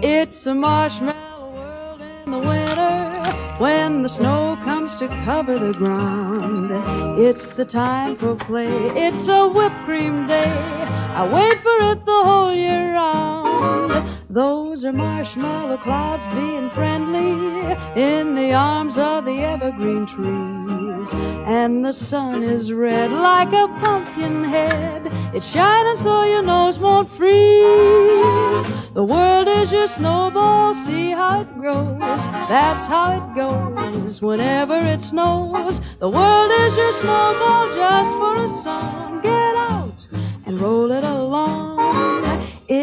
It's a marshmallow world in the winter when the snow comes to cover the ground. It's the time for play. It's a whipped cream day. I wait for it the whole year round. Those are marshmallow clouds being friendly in the arms of the evergreen trees. And the sun is red like a pumpkin head. It's shining so your nose won't freeze. The world is your snowball, see how it grows. That's how it goes whenever it snows. The world is your snowball just for a song. Get out and roll it along.